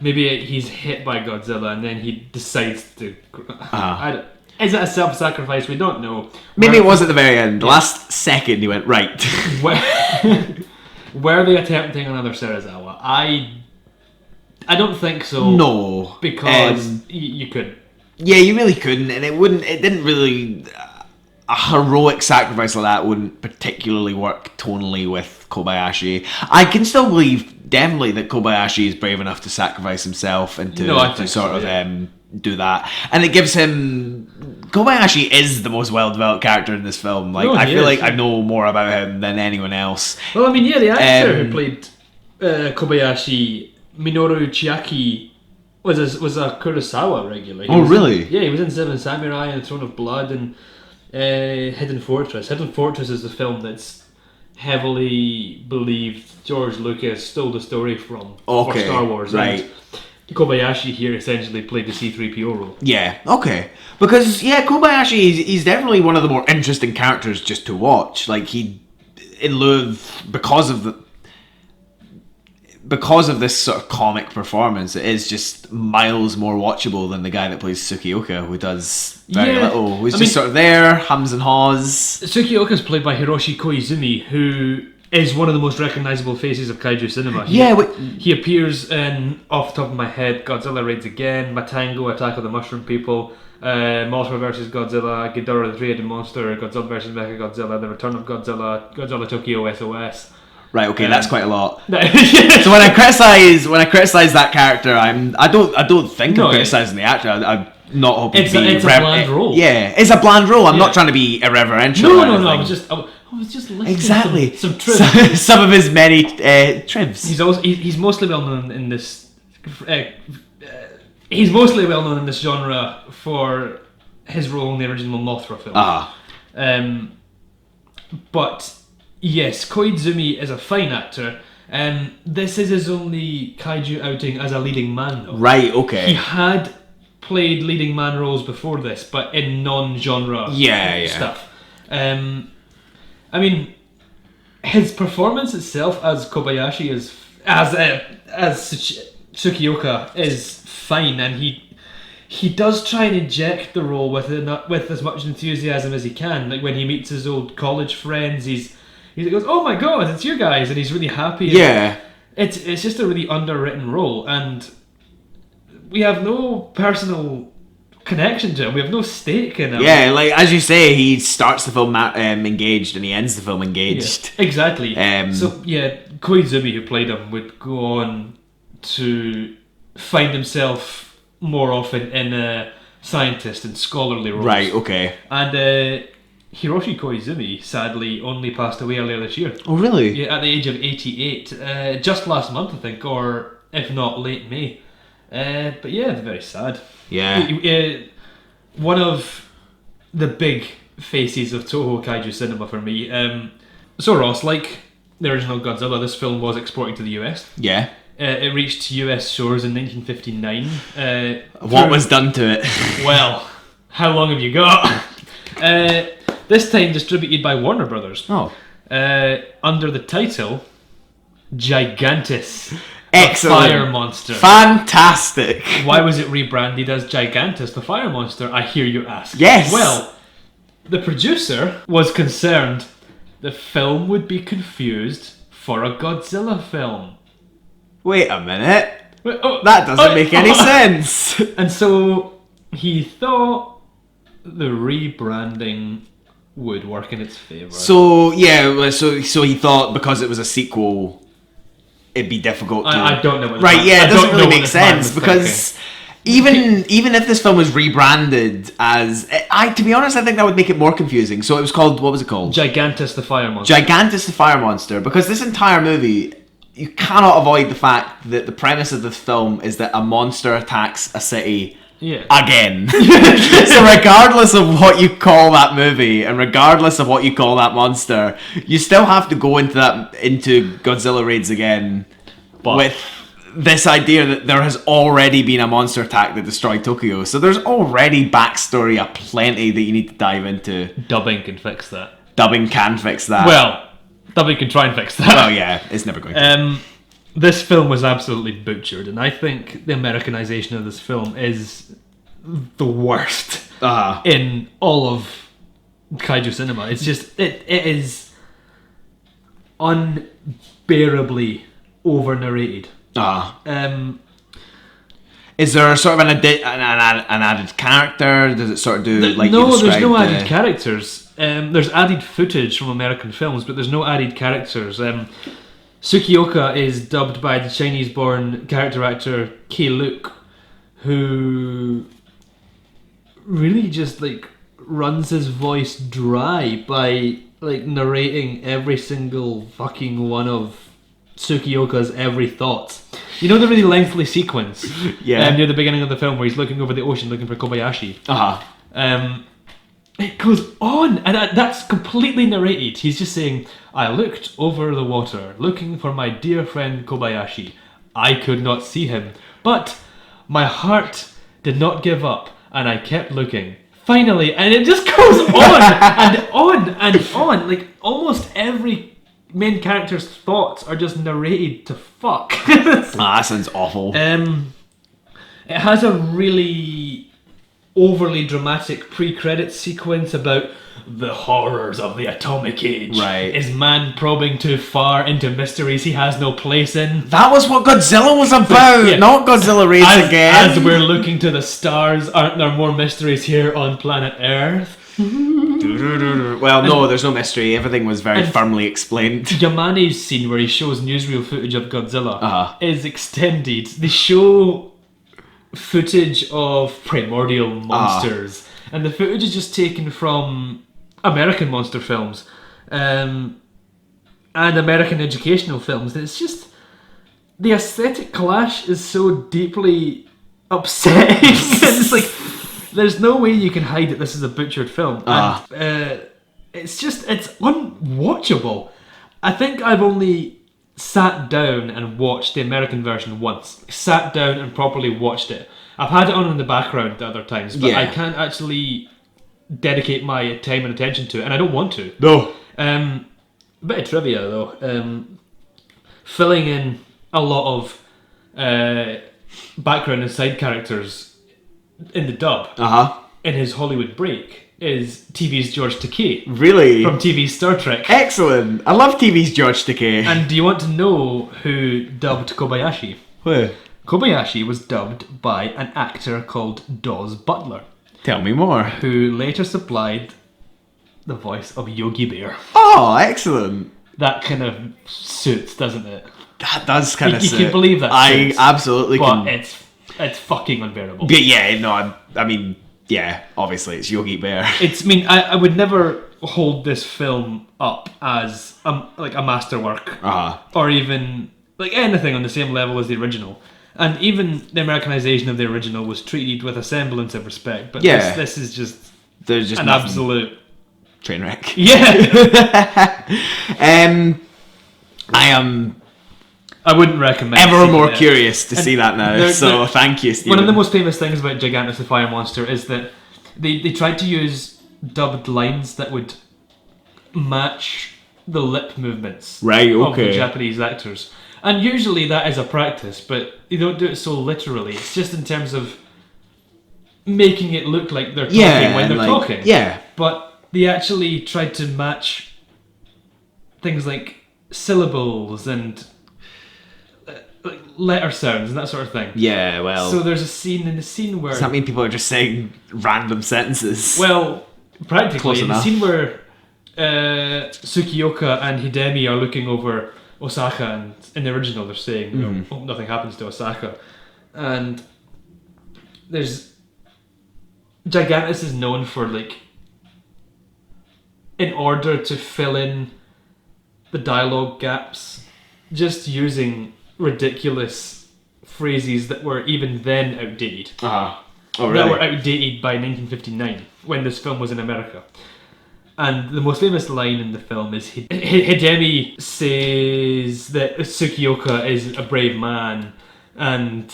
maybe he's hit by Godzilla and then he decides to. Is it a self-sacrifice? We don't know. Maybe it was at the very end. The last second, he went right. Were they attempting another Serizawa? I don't think so. No, because you could. Yeah, you really couldn't, and it didn't really. A heroic sacrifice like that wouldn't particularly work tonally with Kobayashi. I can still believe definitely that Kobayashi is brave enough to sacrifice himself and to do that, and it gives him. Kobayashi is the most well-developed character in this film. Like I feel like I know more about him than anyone else. Well, I mean, yeah, the actor who played Kobayashi, Minoru Chiaki, was a Kurosawa regular. Really? Yeah, he was in Seven Samurai and The Throne of Blood and Hidden Fortress. Hidden Fortress is a film that's heavily believed George Lucas stole the story from for Star Wars. Right. And Kobayashi here essentially played the C-3PO role. Yeah, okay. Because, Kobayashi, he's definitely one of the more interesting characters just to watch. Like, because of this sort of comic performance, it is just miles more watchable than the guy that plays Tsukioka, who does very little. Who's just sort of there, hums and haws. Tsukioka's played by Hiroshi Koizumi, who is one of the most recognisable faces of kaiju cinema. He appears in, off the top of my head, Godzilla Raids Again, Matango, Attack of the Mushroom People, Mothra vs. Godzilla, Ghidorah the Three-Headed Monster, Godzilla vs. Mechagodzilla, The Return of Godzilla, Godzilla Tokyo SOS. Right, okay, that's quite a lot. So when I criticize that character, I don't think I'm criticizing the actor. I'm not hoping to be. It's a bland role. Yeah, it's a bland role. I'm not trying to be irreverential. No. I was just listing some trivs. Some of his many trivs. He's mostly well known in this. He's mostly well known in this genre for his role in the original Mothra film. But yes, Koizumi is a fine actor. This is his only kaiju outing as a leading man, though. Right. Okay. He had played leading man roles before this, but in non-genre stuff. I mean, his performance itself as Kobayashi as Tsukioka is fine, and he does try and inject the role with as much enthusiasm as he can. Like when he meets his old college friends, he goes, "Oh my god, it's you guys," and he's really happy. Yeah, it's just a really underwritten role, and we have no personal connection to him. We have no stake in him. Yeah, like as you say, he starts the film engaged and he ends the film engaged. Yeah, exactly. So yeah, Koizumi, who played him, would go on to find himself more often in a scientist and scholarly roles. Right. Okay. And Hiroshi Koizumi sadly only passed away earlier this year. Oh really? Yeah, at the age of 88. Just last month, I think, or if not late May. But yeah, it's very sad. Yeah. One of the big faces of Toho Kaiju cinema for me. So Ross, like the original Godzilla, this film was exported to the US. Yeah. It reached US shores in 1959. What was done to it? Well, how long have you got? This time distributed by Warner Brothers. Oh. Under the title Gigantis. Excellent. The Fire Monster. Fantastic. Why was it rebranded as Gigantis, the Fire Monster, I hear you ask? Yes. Well, the producer was concerned the film would be confused for a Godzilla film. Wait a minute. Oh, that doesn't make any sense. And so he thought the rebranding would work in its favour. So yeah, so he thought because it was a sequel, it'd be difficult to. I don't know. Right? Yeah, it doesn't really make sense because even if this film was rebranded as, to be honest, I think that would make it more confusing. So it was called, what was it called? Gigantis the Fire Monster. Gigantis the Fire Monster, because this entire movie, you cannot avoid the fact that the premise of this film is that a monster attacks a city again. So regardless of what you call that movie, and regardless of what you call that monster, you still have to go into Godzilla Raids Again with this idea that there has already been a monster attack that destroyed Tokyo. So there's already backstory aplenty that you need to dive into. Dubbing can fix that. Dubbing can fix that. Well, Dubbing can try and fix that. Well, yeah, it's never going to. This film was absolutely butchered, and I think the Americanization of this film is the worst in all of kaiju cinema. It's just it is unbearably over narrated. Is there sort of an added character? Does it sort of do like no? You described, There's no added characters. There's added footage from American films, but there's no added characters. Tsukioka is dubbed by the Chinese-born character actor Kei Luke, who really just like runs his voice dry by like narrating every single fucking one of Tsukioka's every thought. You know the really lengthy sequence near the beginning of the film where he's looking over the ocean looking for Kobayashi? It goes on, and that's completely narrated. He's just saying, I looked over the water looking for my dear friend Kobayashi. I could not see him, but my heart did not give up, and I kept looking. Finally, and it just goes on and on and on. Like almost every main character's thoughts are just narrated to fuck. That sounds awful. It has a really overly dramatic pre-credit sequence about the horrors of the atomic age. Right. Is man probing too far into mysteries he has no place in? That was what Godzilla was about, not Godzilla Raids Again. As we're looking to the stars, aren't there more mysteries here on planet Earth? Well, no, there's no mystery. Everything was very firmly explained. Yamane's scene where he shows newsreel footage of Godzilla is extended. They show footage of primordial monsters, and the footage is just taken from American monster films and American educational films. And it's just the aesthetic clash is so deeply upsetting. It's like there's no way you can hide that this is a butchered film. And, it's unwatchable. I think I've only sat down and watched the American version once. Sat down and properly watched it. I've had it on in the background at other times, but Yeah. I can't actually dedicate my time and attention to it, and I don't want to. No. A bit of trivia though. Filling in a lot of background and side characters in the dub in his Hollywood break is TV's George Takei Really? from TV's Star Trek. Excellent. I love TV's George Takei. And do you want to know who dubbed Kobayashi? Who? Kobayashi was dubbed by an actor called Dawes Butler, Tell me more. who later supplied the voice of Yogi Bear. Oh, excellent. That kind of suits, doesn't it? That does kind of You can believe that I suits, absolutely but can. it's fucking unbearable. But yeah, no, I mean, yeah, obviously it's Yogi Bear. I would never hold this film up as like a masterwork or even like anything on the same level as the original. And even the Americanization of the original was treated with a semblance of respect. But Yeah. this is just There's just an nothing. absolute Train wreck. yeah. I wouldn't recommend. Ever seeing more it. curious to see that now. So thank you, Steven. One of the most famous things about Gigantis the Fire Monster is that they tried to use dubbed lines that would match the lip movements of the Japanese actors. And usually that is a practice, but they don't do it so literally. It's just in terms of making it look like they're talking when they're talking. Yeah. But they actually tried to match things like syllables and like letter sounds and that sort of thing. Yeah, well. So there's a scene where... Does that mean people are just saying random sentences? Well, practically, Close in the enough. scene where Tsukioka and Hidemi are looking over Osaka, and in the original they're saying, you know, oh, nothing happens to Osaka. And there's... Gigantis is known for, like, in order to fill in the dialogue gaps, just using ridiculous phrases that were even then outdated. Oh, That really? were outdated by 1959, when this film was in America. And the most famous line in the film is Hidemi says that Tsukioka is a brave man, and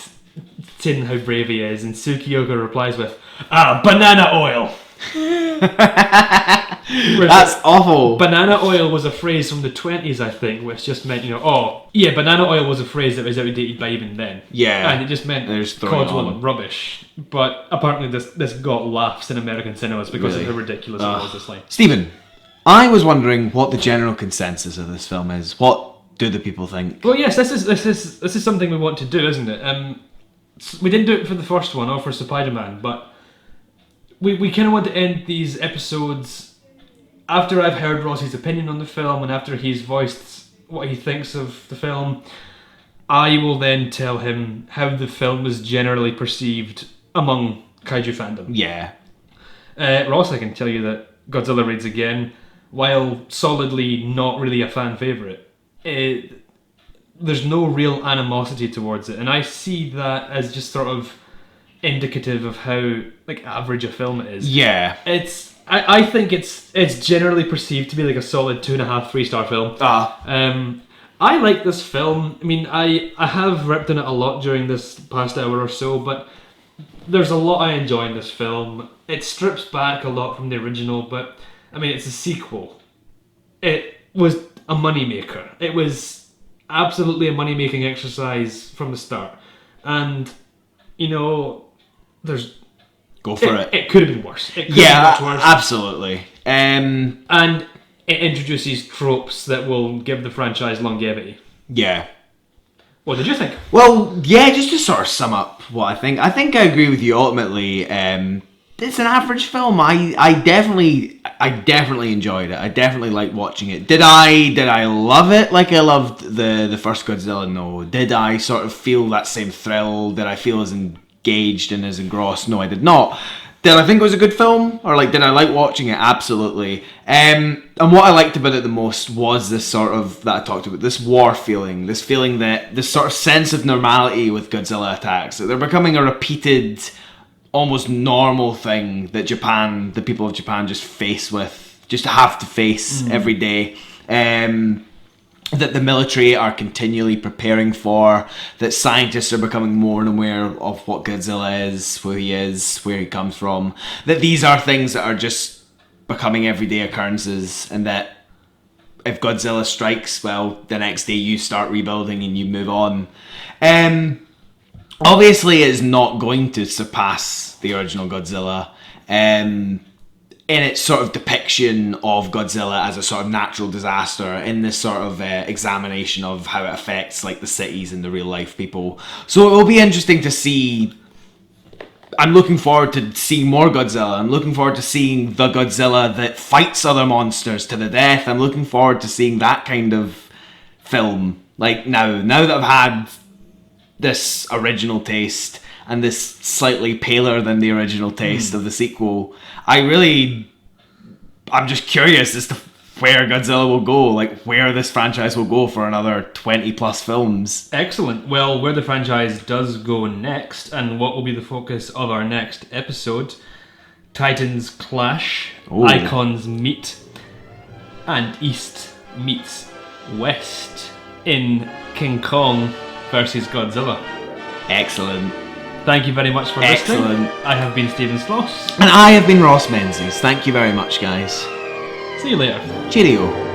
saying how brave he is, and Tsukioka replies with, banana oil! That's awful. Banana oil was a phrase from the 20s, I think, which just meant, banana oil was a phrase that was outdated by even then. Yeah. And it just meant They're just throwing it codswallop on. and rubbish. But apparently this got laughs in American cinemas because Really? of how ridiculous it was, this line. Stephen, I was wondering what the general consensus of this film is. What do the people think? Well, yes, this is something we want to do, isn't it? We didn't do it for the first one or for Spider-Man, but we kind of want to end these episodes after I've heard Ross's opinion on the film and after he's voiced what he thinks of the film. I will then tell him how the film was generally perceived among kaiju fandom. Yeah. Ross, I can tell you that Godzilla Raids Again, while solidly not really a fan favourite, there's no real animosity towards it, and I see that as just sort of indicative of how like average a film it is. Yeah. I think it's generally perceived to be like a solid 2.5, 3-star film. I like this film. I mean, I have ripped on it a lot during this past hour or so, but there's a lot I enjoy in this film. It strips back a lot from the original, but I mean, it's a sequel. It was a moneymaker. It was absolutely a money-making exercise from the start. And, there's... Go for it. It could have been worse. It could have been much worse. Absolutely. And it introduces tropes that will give the franchise longevity. Yeah. What did you think? Well, yeah, just to sort of sum up what I think I agree with you ultimately. It's an average film. I definitely enjoyed it. I definitely liked watching it. Did I love it like I loved the first Godzilla? No. Did I sort of feel that same thrill? Did I feel as engaged and as engrossed? No, I did not. Did I think it was a good film? Or did I like watching it? Absolutely. And what I liked about it the most was this sort of, that I talked about, this war feeling, this feeling that, this sort of sense of normality with Godzilla attacks, that they're becoming a repeated, almost normal thing that the people of Japan just have to face every day. that the military are continually preparing for, that scientists are becoming more and aware of what Godzilla is, where he comes from, that these are things that are just becoming everyday occurrences, and that if Godzilla strikes, well, the next day you start rebuilding and you move on. Obviously it's not going to surpass the original Godzilla in its sort of depiction of Godzilla as a sort of natural disaster, in this sort of examination of how it affects like the cities and the real life people. So it will be interesting to see. I'm looking forward to seeing more Godzilla. I'm looking forward to seeing the Godzilla that fights other monsters to the death. I'm looking forward to seeing that kind of film. Like now that I've had this original taste and this slightly paler than the original taste of the sequel, I'm just curious as to where Godzilla will go, like where this franchise will go for another 20 plus films. Excellent. Well, where the franchise does go next, and what will be the focus of our next episode: Titans clash, icons meet, and East meets West in King Kong versus Godzilla. Excellent. Thank you very much for listening. Excellent. I have been Steven Sloss. And I have been Roz Menzies. Thank you very much, guys. See you later. Cheerio.